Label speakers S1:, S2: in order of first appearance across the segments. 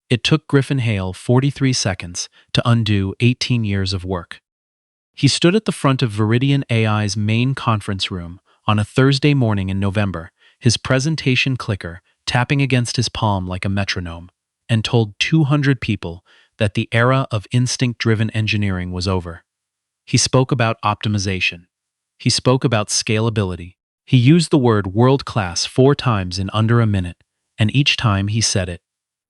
S1: It took Griffin Hale 43 seconds to undo 18 years of work. He stood at the front of Veridian AI's main conference room on a Thursday morning in November, his presentation clicker tapping against his palm like a metronome, and told 200 people that the era of instinct-driven engineering was over. He spoke about optimization. He spoke about scalability. He used the word world-class 4 times in under a minute, and each time he said it,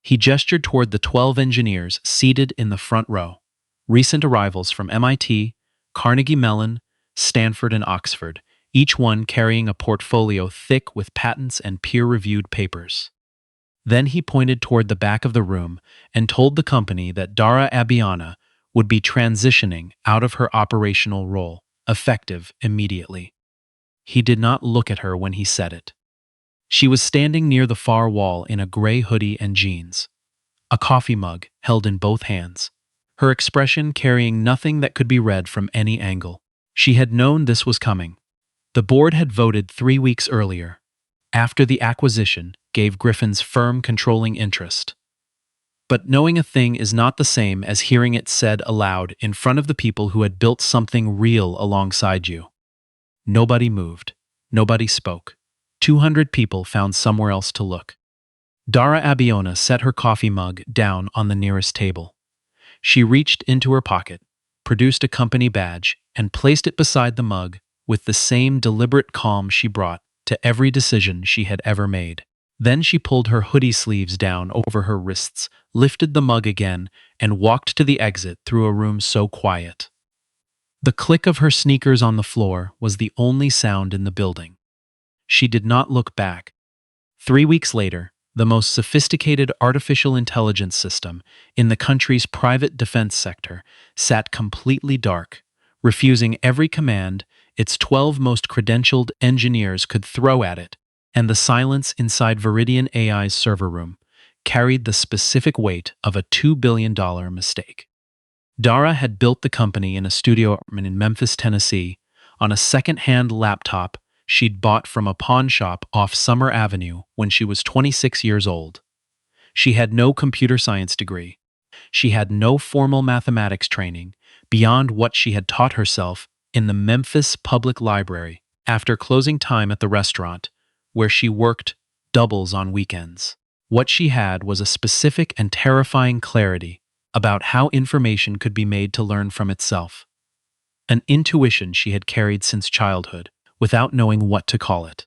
S1: he gestured toward the 12 engineers seated in the front row, recent arrivals from MIT, Carnegie Mellon, Stanford, and Oxford, each one carrying a portfolio thick with patents and peer-reviewed papers. Then he pointed toward the back of the room and told the company that Dara Abiona would be transitioning out of her operational role, effective immediately. He did not look at her when he said it. She was standing near the far wall in a gray hoodie and jeans, a coffee mug held in both hands, her expression carrying nothing that could be read from any angle. She had known this was coming. The board had voted 3 weeks earlier, after the acquisition gave Griffin's firm controlling interest. But knowing a thing is not the same as hearing it said aloud in front of the people who had built something real alongside you. Nobody moved. Nobody spoke. 200 people found somewhere else to look. Dara Abiona set her coffee mug down on the nearest table. She reached into her pocket, produced a company badge, and placed it beside the mug with the same deliberate calm she brought to every decision she had ever made. Then she pulled her hoodie sleeves down over her wrists, lifted the mug again, and walked to the exit through a room so quiet. The click of her sneakers on the floor was the only sound in the building. She did not look back. 3 weeks later, the most sophisticated artificial intelligence system in the country's private defense sector sat completely dark, refusing every command its 12 most credentialed engineers could throw at it, and the silence inside Veridian AI's server room carried the specific weight of a $2 billion mistake. Dara had built the company in a studio apartment in Memphis, Tennessee, on a second-hand laptop she'd bought from a pawn shop off Summer Avenue when she was 26 years old. She had no computer science degree. She had no formal mathematics training beyond what she had taught herself in the Memphis Public Library after closing time at the restaurant, where she worked doubles on weekends. What she had was a specific and terrifying clarity about how information could be made to learn from itself. An intuition she had carried since childhood, without knowing what to call it.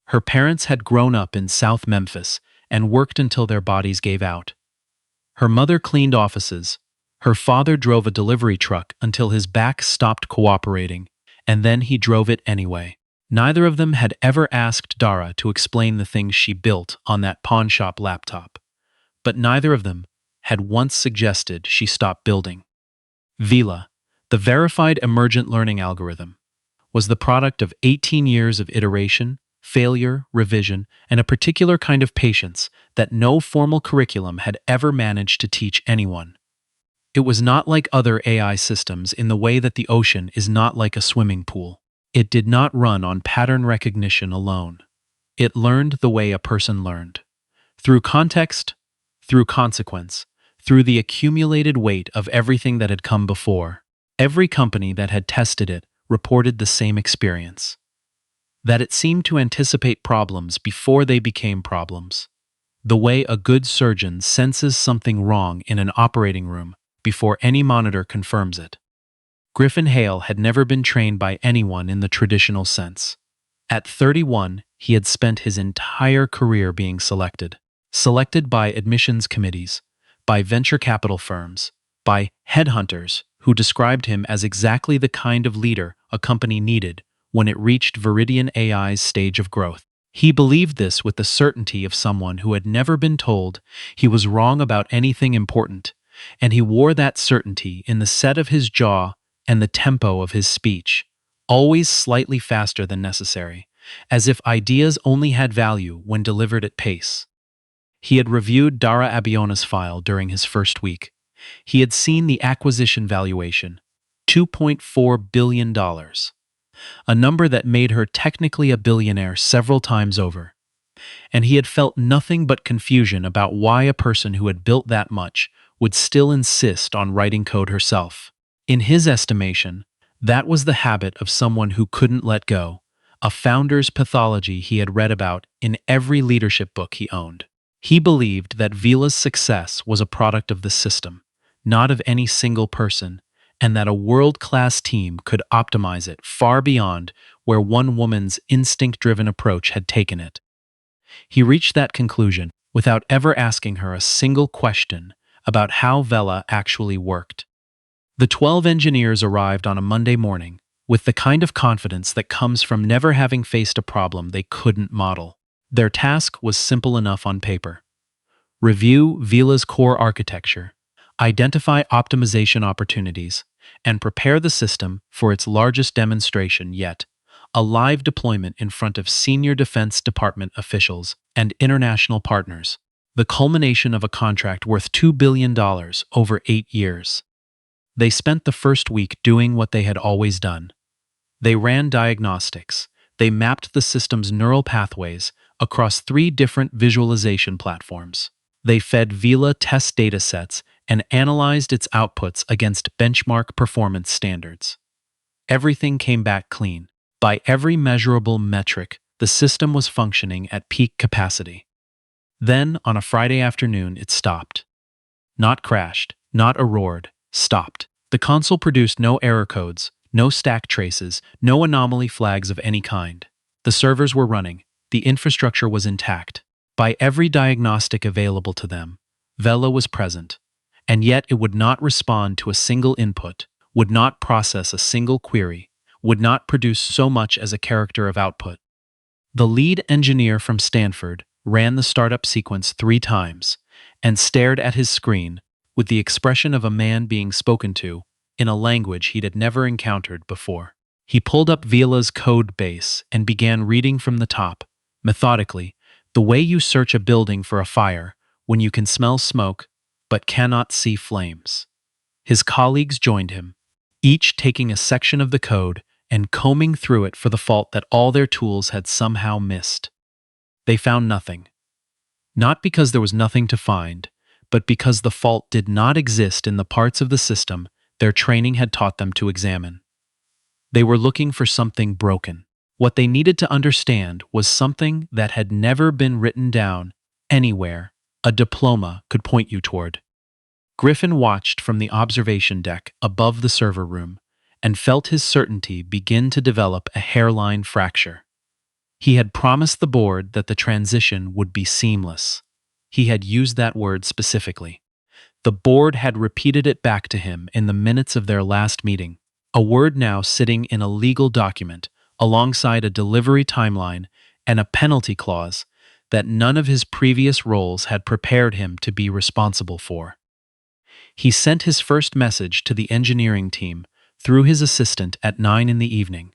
S1: Her parents had grown up in South Memphis and worked until their bodies gave out. Her mother cleaned offices. Her father drove a delivery truck until his back stopped cooperating, and then he drove it anyway. Neither of them had ever asked Dara to explain the things she built on that pawn shop laptop, but neither of them had once suggested she stop building. VILA, the Verified Emergent Learning Algorithm, was the product of 18 years of iteration, failure, revision, and a particular kind of patience that no formal curriculum had ever managed to teach anyone. It was not like other AI systems in the way that the ocean is not like a swimming pool. It did not run on pattern recognition alone. It learned the way a person learned. Through context, through consequence, through the accumulated weight of everything that had come before. Every company that had tested it reported the same experience. That it seemed to anticipate problems before they became problems. The way a good surgeon senses something wrong in an operating room before any monitor confirms it. Griffin Hale had never been trained by anyone in the traditional sense. At 31, he had spent his entire career being selected. Selected by admissions committees, by venture capital firms, by headhunters who described him as exactly the kind of leader a company needed when it reached Veridian AI's stage of growth. He believed this with the certainty of someone who had never been told he was wrong about anything important, and he wore that certainty in the set of his jaw and the tempo of his speech, always slightly faster than necessary, as if ideas only had value when delivered at pace. He had reviewed Dara Abiona's file during his first week. He had seen the acquisition valuation, $2.4 billion, a number that made her technically a billionaire several times over. and he had felt nothing but confusion about why a person who had built that much would still insist on writing code herself. In his estimation, that was the habit of someone who couldn't let go, a founder's pathology he had read about in every leadership book he owned. He believed that Vila's success was a product of the system, not of any single person, and that a world-class team could optimize it far beyond where one woman's instinct-driven approach had taken it. He reached that conclusion without ever asking her a single question about how Vela actually worked. The 12 engineers arrived on a Monday morning with the kind of confidence that comes from never having faced a problem they couldn't model. Their task was simple enough on paper. Review Vila's core architecture, identify optimization opportunities, and prepare the system for its largest demonstration yet, a live deployment in front of senior Defense Department officials and international partners, the culmination of a contract worth $2 billion over 8 years. They spent the first week doing what they had always done. They ran diagnostics. They mapped the system's neural pathways across 3 different visualization platforms. They fed Vila test datasets and analyzed its outputs against benchmark performance standards. Everything came back clean. By every measurable metric, the system was functioning at peak capacity. Then, on a Friday afternoon, it stopped. Not crashed, not errored, stopped. The console produced no error codes, no stack traces, no anomaly flags of any kind. The servers were running. The infrastructure was intact. By every diagnostic available to them, Vela was present, and yet it would not respond to a single input, would not process a single query, would not produce so much as a character of output. The lead engineer from Stanford ran the startup sequence 3 times and stared at his screen with the expression of a man being spoken to in a language he'd had never encountered before. He pulled up Vila's code base and began reading from the top, methodically, the way you search a building for a fire when you can smell smoke but cannot see flames. His colleagues joined him, each taking a section of the code and combing through it for the fault that all their tools had somehow missed. They found nothing. Not because there was nothing to find, but because the fault did not exist in the parts of the system their training had taught them to examine. They were looking for something broken. What they needed to understand was something that had never been written down anywhere a diploma could point you toward. Griffin watched from the observation deck above the server room and felt his certainty begin to develop a hairline fracture. He had promised the board that the transition would be seamless. He had used that word specifically. The board had repeated it back to him in the minutes of their last meeting, a word now sitting in a legal document alongside a delivery timeline and a penalty clause that none of his previous roles had prepared him to be responsible for. He sent his first message to the engineering team through his assistant at 9 in the evening.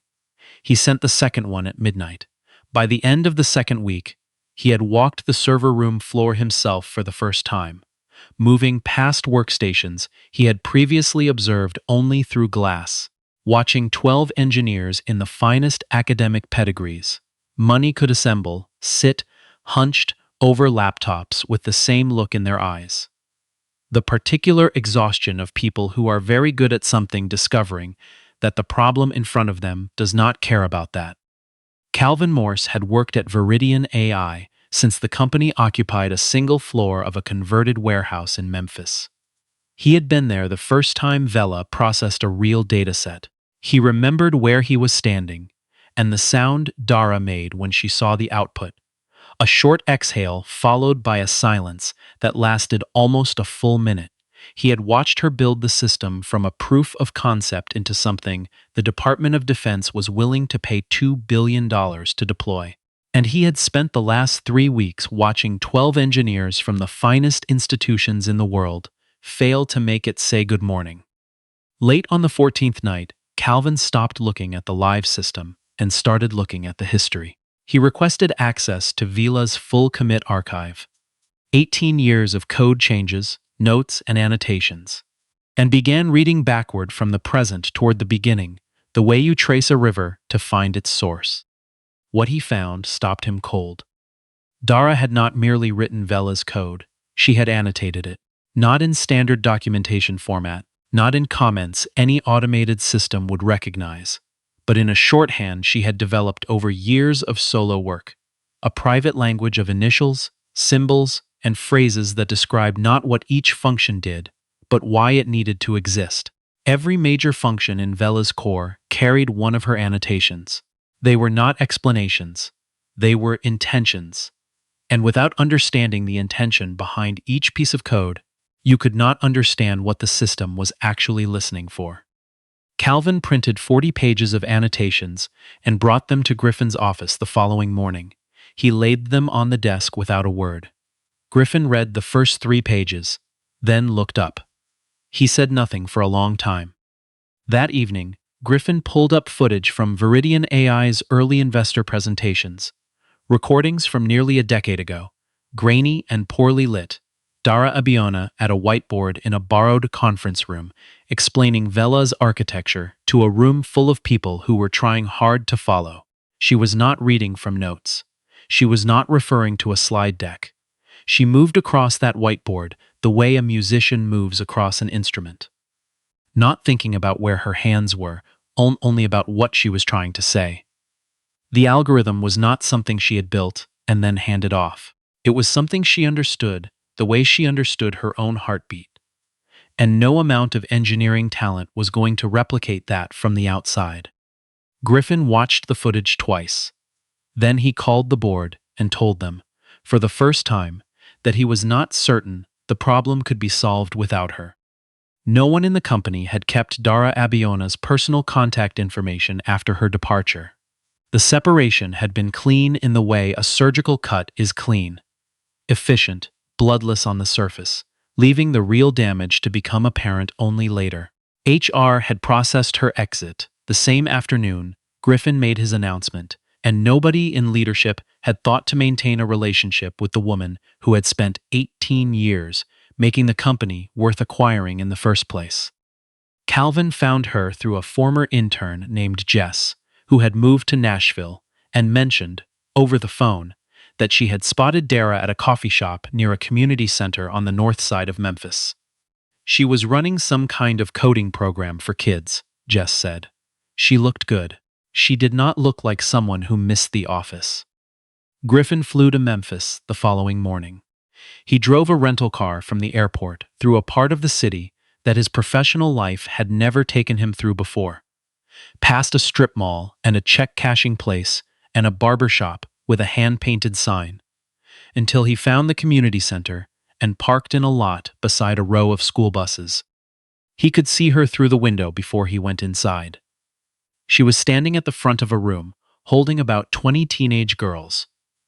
S1: He sent the second one at midnight. By the end of the second week, he had walked the server room floor himself for the first time, moving past workstations he had previously observed only through glass, watching 12 engineers in the finest academic pedigrees, money could assemble, sit, hunched over laptops with the same look in their eyes. The particular exhaustion of people who are very good at something discovering that the problem in front of them does not care about that. Calvin Morse had worked at Veridian AI since the company occupied a single floor of a converted warehouse in Memphis. He had been there the first time Vela processed a real dataset. He remembered where he was standing and the sound Dara made when she saw the output. A short exhale followed by a silence that lasted almost a full minute. He had watched her build the system from a proof of concept into something the Department of Defense was willing to pay $2 billion to deploy. And he had spent the last 3 weeks watching 12 engineers from the finest institutions in the world fail to make it say good morning. Late on the 14th night, Calvin stopped looking at the live system and started looking at the history. He requested access to Vila's full commit archive, 18 years of code changes, notes, and annotations, and began reading backward from the present toward the beginning, the way you trace a river to find its source. What he found stopped him cold. Dara had not merely written Vela's code, she had annotated it. Not in standard documentation format, not in comments any automated system would recognize, but in a shorthand she had developed over years of solo work. A private language of initials, symbols, and phrases that described not what each function did, but why it needed to exist. Every major function in Vela's core carried one of her annotations. They were not explanations, they were intentions. And without understanding the intention behind each piece of code, you could not understand what the system was actually listening for. Calvin printed 40 pages of annotations and brought them to Griffin's office the following morning. He laid them on the desk without a word. Griffin read the first 3 pages, then looked up. He said nothing for a long time. That evening, Griffin pulled up footage from Veridian AI's early investor presentations. Recordings from nearly a decade ago, grainy and poorly lit, Dara Abiona at a whiteboard in a borrowed conference room, explaining Vela's architecture to a room full of people who were trying hard to follow. She was not reading from notes. She was not referring to a slide deck. She moved across that whiteboard the way a musician moves across an instrument. Not thinking about where her hands were, only about what she was trying to say. The algorithm was not something she had built and then handed off. It was something she understood, the way she understood her own heartbeat. And no amount of engineering talent was going to replicate that from the outside. Griffin watched the footage twice. Then he called the board and told them, for the first time, that he was not certain the problem could be solved without her. No one in the company had kept Dara Abiona's personal contact information after her departure. The separation had been clean in the way a surgical cut is clean. Efficient, bloodless on the surface, leaving the real damage to become apparent only later. HR had processed her exit. The same afternoon, Griffin made his announcement, and nobody in leadership had thought to maintain a relationship with the woman who had spent 18 years making the company worth acquiring in the first place. Calvin found her through a former intern named Jess, who had moved to Nashville, and mentioned, over the phone, that she had spotted Dara at a coffee shop near a community center on the north side of Memphis. She was running some kind of coding program for kids, Jess said. She looked good. She did not look like someone who missed the office. Griffin flew to Memphis the following morning. He drove a rental car from the airport through a part of the city that his professional life had never taken him through before. Past a strip mall and a check-cashing place and a barber shop with a hand-painted sign, until he found the community center and parked in a lot beside a row of school buses. He could see her through the window before he went inside. She was standing at the front of a room, holding about 20 teenage girls,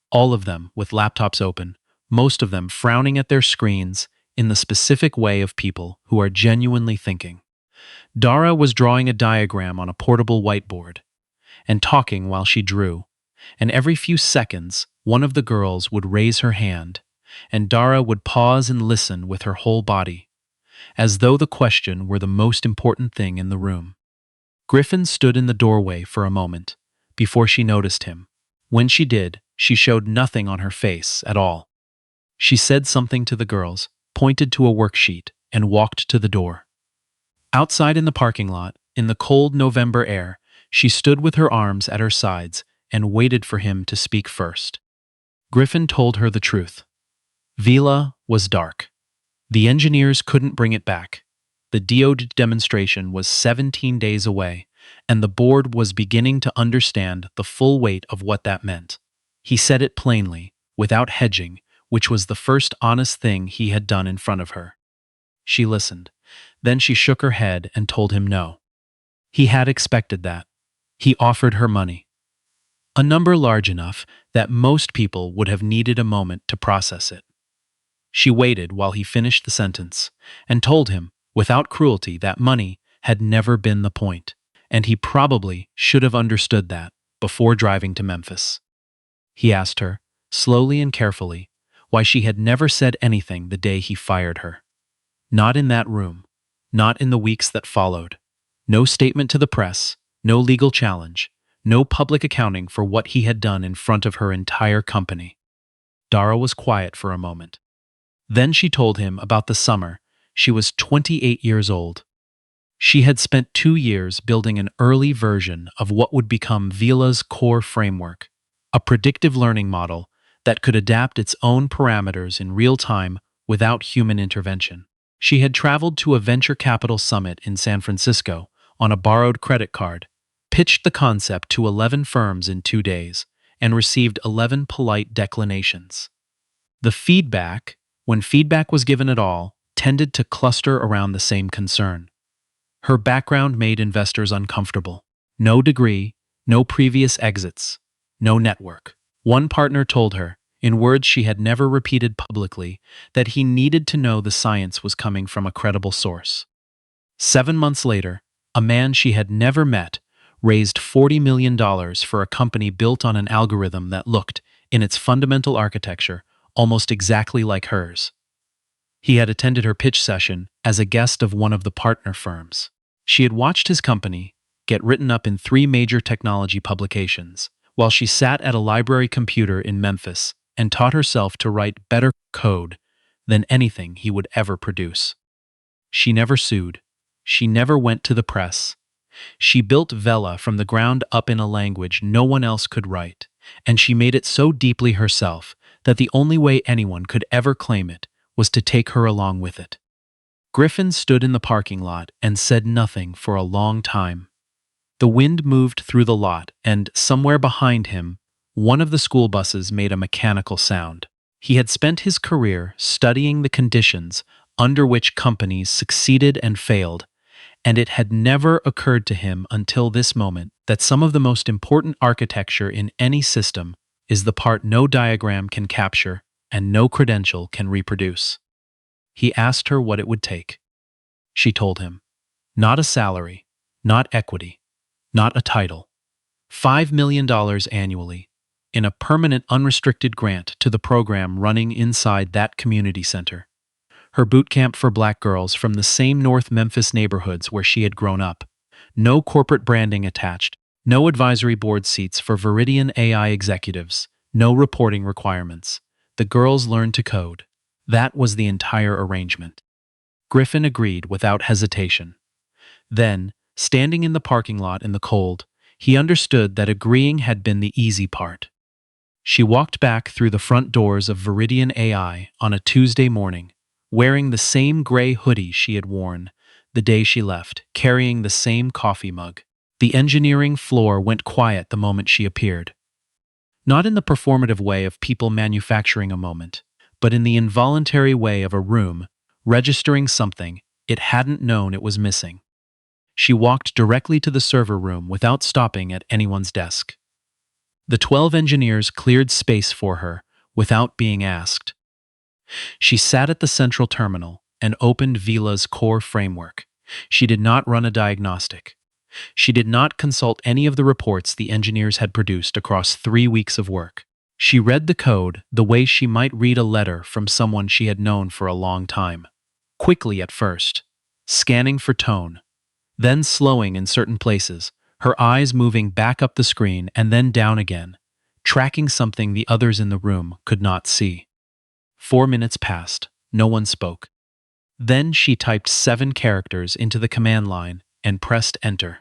S1: all of them with laptops open, most of them frowning at their screens in the specific way of people who are genuinely thinking. Dara was drawing a diagram on a portable whiteboard and talking while she drew, and every few seconds one of the girls would raise her hand, and Dara would pause and listen with her whole body, as though the question were the most important thing in the room. Griffin stood in the doorway for a moment, before she noticed him. When she did, she showed nothing on her face at all. She said something to the girls, pointed to a worksheet, and walked to the door. Outside in the parking lot, in the cold November air, she stood with her arms at her sides and waited for him to speak first. Griffin told her the truth. Vela was dark. The engineers couldn't bring it back. The DOD demonstration was 17 days away, and the board was beginning to understand the full weight of what that meant. He said it plainly, without hedging, which was the first honest thing he had done in front of her. She listened. Then she shook her head and told him no. He had expected that. He offered her money. A number large enough that most people would have needed a moment to process it. She waited while he finished the sentence, and told him, without cruelty, that money had never been the point, and he probably should have understood that before driving to Memphis. He asked her, slowly and carefully, why she had never said anything the day he fired her. Not in that room, not in the weeks that followed. No statement to the press, no legal challenge, no public accounting for what he had done in front of her entire company. Dara was quiet for a moment. Then she told him about the summer. She was 28 years old. She had spent 2 years building an early version of what would become Vila's core framework, a predictive learning model that could adapt its own parameters in real time without human intervention. She had traveled to a venture capital summit in San Francisco on a borrowed credit card, pitched the concept to 11 firms in 2 days, and received 11 polite declinations. The feedback, when feedback was given at all, tended to cluster around the same concern. Her background made investors uncomfortable. No degree, no previous exits, no network. One partner told her, in words she had never repeated publicly, that he needed to know the science was coming from a credible source. 7 months later, a man she had never met raised $40 million for a company built on an algorithm that looked, in its fundamental architecture, almost exactly like hers. He had attended her pitch session as a guest of one of the partner firms. She had watched his company get written up in 3 major technology publications, while she sat at a library computer in Memphis and taught herself to write better code than anything he would ever produce. She never sued. She never went to the press. She built Vela from the ground up in a language no one else could write, and she made it so deeply herself that the only way anyone could ever claim it was to take her along with it. Griffin stood in the parking lot and said nothing for a long time. The wind moved through the lot, and somewhere behind him, one of the school buses made a mechanical sound. He had spent his career studying the conditions under which companies succeeded and failed, and it had never occurred to him until this moment that some of the most important architecture in any system is the part no diagram can capture and no credential can reproduce. He asked her what it would take. She told him, not a salary, not equity, not a title. $5 million annually, in a permanent unrestricted grant to the program running inside that community center. Her boot camp for black girls from the same North Memphis neighborhoods where she had grown up. No corporate branding attached, no advisory board seats for Veridian AI executives, no reporting requirements. The girls learned to code. That was the entire arrangement. Griffin agreed without hesitation. Then, standing in the parking lot in the cold, he understood that agreeing had been the easy part. She walked back through the front doors of Veridian AI on a Tuesday morning, wearing the same gray hoodie she had worn the day she left, carrying the same coffee mug. The engineering floor went quiet the moment she appeared. Not in the performative way of people manufacturing a moment, but in the involuntary way of a room registering something it hadn't known it was missing. She walked directly to the server room without stopping at anyone's desk. The 12 engineers cleared space for her without being asked. She sat at the central terminal and opened Vila's core framework. She did not run a diagnostic. She did not consult any of the reports the engineers had produced across 3 weeks of work. She read the code the way she might read a letter from someone she had known for a long time. Quickly at first, scanning for tone, then slowing in certain places, her eyes moving back up the screen and then down again, tracking something the others in the room could not see. 4 minutes passed. No one spoke. Then she typed 7 characters into the command line and pressed enter.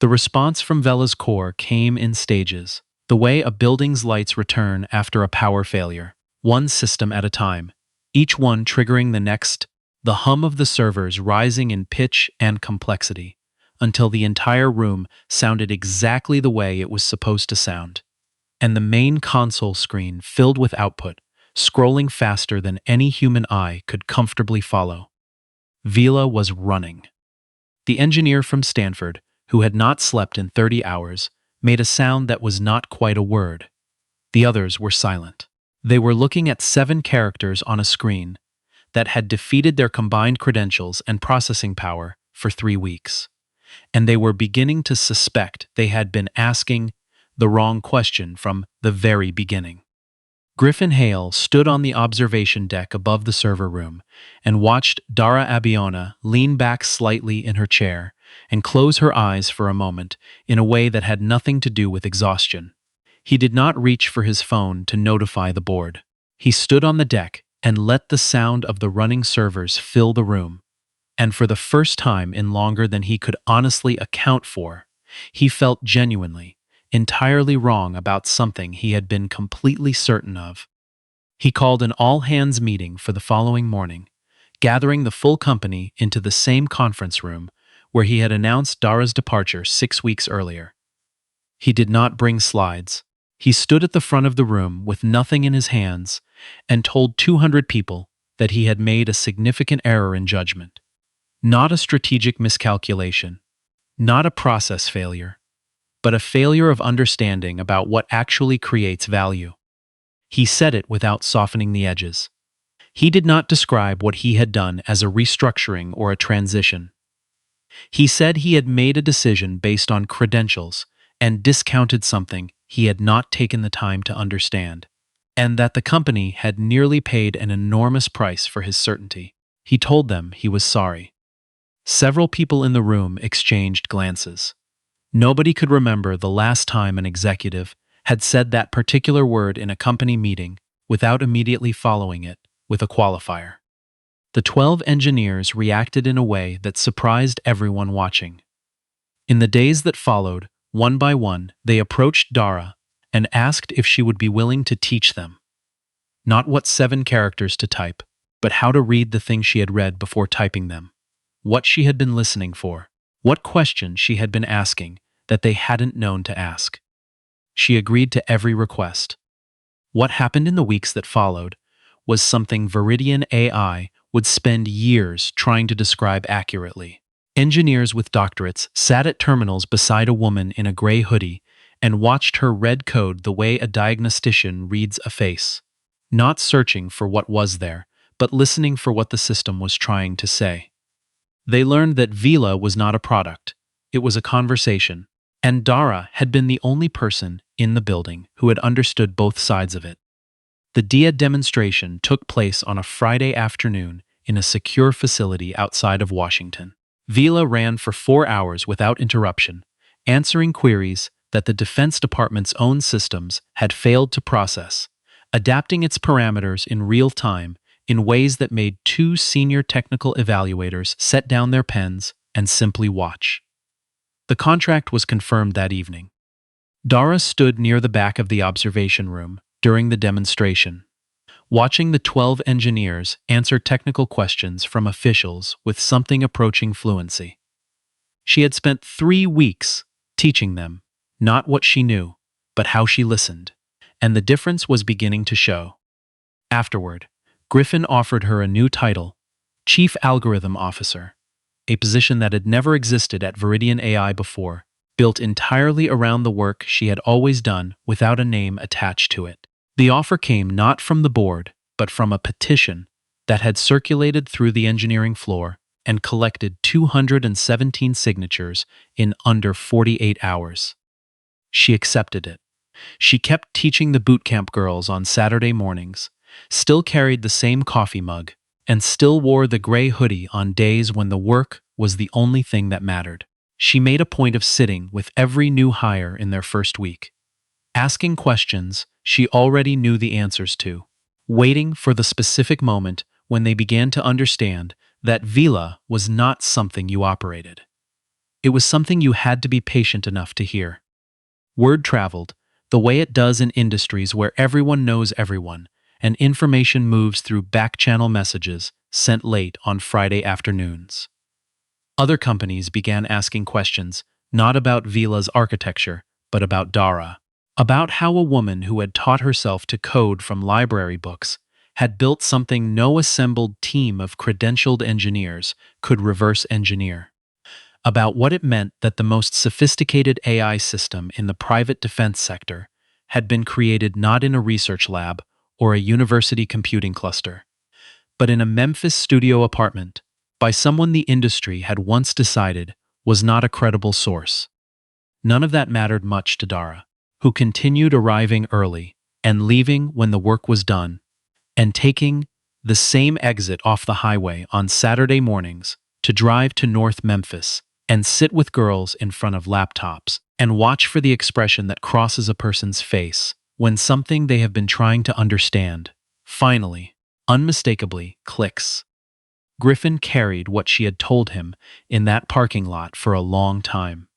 S1: The response from Vela's core came in stages, the way a building's lights return after a power failure, one system at a time, each one triggering the next, the hum of the servers rising in pitch and complexity, until the entire room sounded exactly the way it was supposed to sound. And the main console screen filled with output, scrolling faster than any human eye could comfortably follow. Vila was running. The engineer from Stanford, who had not slept in 30 hours, made a sound that was not quite a word. The others were silent. They were looking at 7 characters on a screen that had defeated their combined credentials and processing power for 3 weeks. And they were beginning to suspect they had been asking the wrong question from the very beginning. Griffin Hale stood on the observation deck above the server room and watched Dara Abiona lean back slightly in her chair and close her eyes for a moment in a way that had nothing to do with exhaustion. He did not reach for his phone to notify the board. He stood on the deck and let the sound of the running servers fill the room. And for the first time in longer than he could honestly account for, he felt genuinely, entirely wrong about something he had been completely certain of. He called an all-hands meeting for the following morning, gathering the full company into the same conference room where he had announced Dara's departure 6 weeks earlier. He did not bring slides. He stood at the front of the room with nothing in his hands and told 200 people that he had made a significant error in judgment. Not a strategic miscalculation, not a process failure, but a failure of understanding about what actually creates value. He said it without softening the edges. He did not describe what he had done as a restructuring or a transition. He said he had made a decision based on credentials and discounted something he had not taken the time to understand, and that the company had nearly paid an enormous price for his certainty. He told them he was sorry. Several people in the room exchanged glances. Nobody could remember the last time an executive had said that particular word in a company meeting without immediately following it with a qualifier. The 12 engineers reacted in a way that surprised everyone watching. In the days that followed, one by one, they approached Dara and asked if she would be willing to teach them. Not what 7 characters to type, but how to read the things she had read before typing them. What she had been listening for. What questions she had been asking that they hadn't known to ask. She agreed to every request. What happened in the weeks that followed was something Veridian AI would spend years trying to describe accurately. Engineers with doctorates sat at terminals beside a woman in a gray hoodie and watched her read code the way a diagnostician reads a face, not searching for what was there, but listening for what the system was trying to say. They learned that Vila was not a product, it was a conversation, and Dara had been the only person in the building who had understood both sides of it. The DIA demonstration took place on a Friday afternoon in a secure facility outside of Washington. Vila ran for 4 hours without interruption, answering queries that the Defense Department's own systems had failed to process, adapting its parameters in real time in ways that made 2 senior technical evaluators set down their pens and simply watch. The contract was confirmed that evening. Dara stood near the back of the observation room during the demonstration, watching the 12 engineers answer technical questions from officials with something approaching fluency. She had spent 3 weeks teaching them, not what she knew, but how she listened, and the difference was beginning to show. Afterward, Griffin offered her a new title, Chief Algorithm Officer, a position that had never existed at Veridian AI before, built entirely around the work she had always done without a name attached to it. The offer came not from the board, but from a petition that had circulated through the engineering floor and collected 217 signatures in under 48 hours. She accepted it. She kept teaching the bootcamp girls on Saturday mornings, still carried the same coffee mug, and still wore the gray hoodie on days when the work was the only thing that mattered. She made a point of sitting with every new hire in their first week, asking questions she already knew the answers to, waiting for the specific moment when they began to understand that Vila was not something you operated. It was something you had to be patient enough to hear. Word traveled, the way it does in industries where everyone knows everyone, and information moves through back-channel messages sent late on Friday afternoons. Other companies began asking questions, not about Vila's architecture, but about Dara. About how a woman who had taught herself to code from library books had built something no assembled team of credentialed engineers could reverse engineer. About what it meant that the most sophisticated AI system in the private defense sector had been created not in a research lab or a university computing cluster, but in a Memphis studio apartment by someone the industry had once decided was not a credible source. None of that mattered much to Dara, who continued arriving early and leaving when the work was done, and taking the same exit off the highway on Saturday mornings to drive to North Memphis and sit with girls in front of laptops and watch for the expression that crosses a person's face when something they have been trying to understand Finally, unmistakably, clicks. Griffin carried what she had told him in that parking lot for a long time.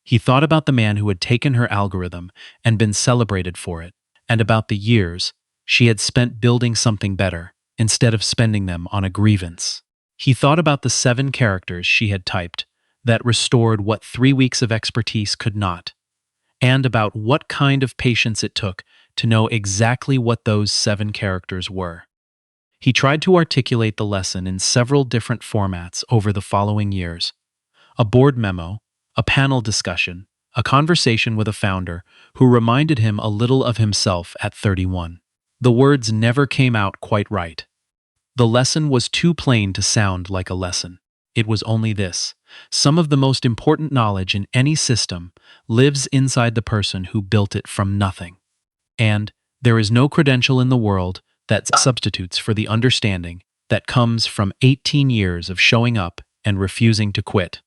S1: He thought about the man who had taken her algorithm and been celebrated for it, and about the years she had spent building something better instead of spending them on a grievance. He thought about the 7 characters she had typed that restored what 3 weeks of expertise could not, and about what kind of patience it took to know exactly what those 7 characters were. He tried to articulate the lesson in several different formats over the following years: a board memo, a panel discussion, a conversation with a founder who reminded him a little of himself at 31. The words never came out quite right. The lesson was too plain to sound like a lesson. It was only this: some of the most important knowledge in any system lives inside the person who built it from nothing. And there is no credential in the world that substitutes for the understanding that comes from 18 years of showing up and refusing to quit.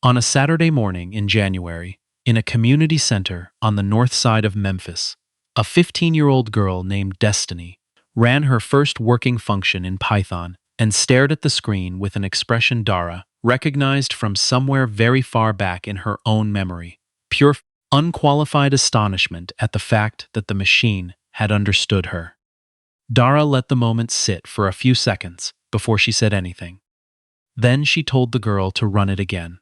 S1: On a Saturday morning in January, in a community center on the north side of Memphis, a 15-year-old girl named Destiny ran her first working function in Python and stared at the screen with an expression Dara recognized from somewhere very far back in her own memory: pure, unqualified astonishment at the fact that the machine had understood her. Dara let the moment sit for a few seconds before she said anything. Then she told the girl to run it again.